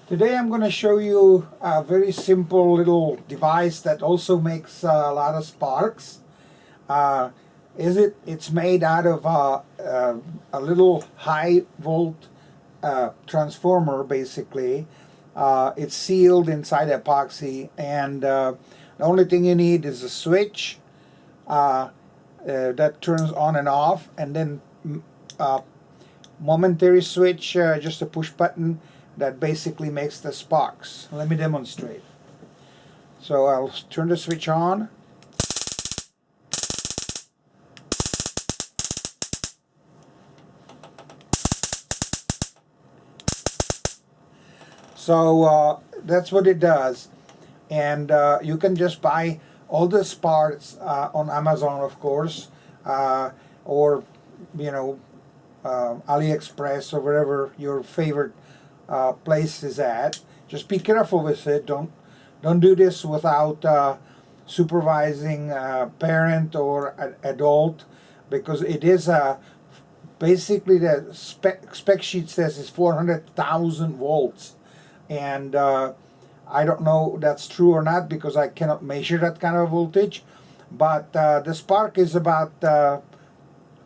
Today I'm going to show you a very simple little device that also makes a lot of sparks. It's made out of a little high volt transformer basically. It's sealed inside epoxy, and the only thing you need is a switch that turns on and off, and then a momentary switch, just a push button that basically makes the sparks. Let me demonstrate. So I'll turn the switch on. So that's what it does, and you can just buy all the sparks on Amazon, of course, or AliExpress, or wherever your favorite place is at. Just be careful with it. Don't do this without supervising a parent or an adult, because it is basically the spec sheet says it's 400,000 volts, and I don't know that's true or not because I cannot measure that kind of voltage, but the spark is about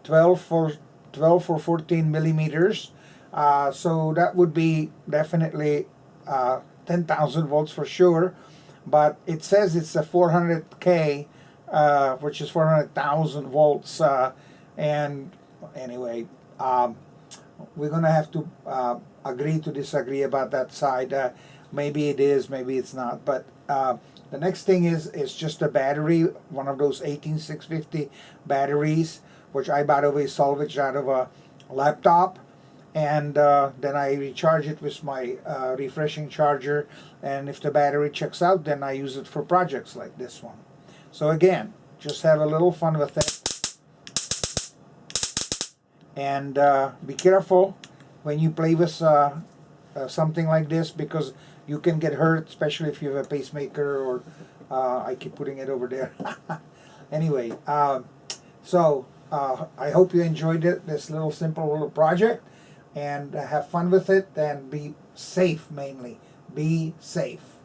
12 or 14 millimeters, so that would be definitely 10,000 volts for sure, but it says it's a 400K, which is 400,000 volts, and anyway, we're gonna have to agree to disagree about that side. Maybe it is, maybe it's not, but the next thing is just a battery, one of those 18650 batteries, which I, by the way, salvaged out of a laptop, and then I recharge it with my refreshing charger, and if the battery checks out, then I use it for projects like this one. So again, just have a little fun with it, and be careful when you play with something like this, because you can get hurt, especially if you have a pacemaker, or I keep putting it over there. Anyway, so I hope you enjoyed this little simple little project, and have fun with it, and be safe mainly. Be safe.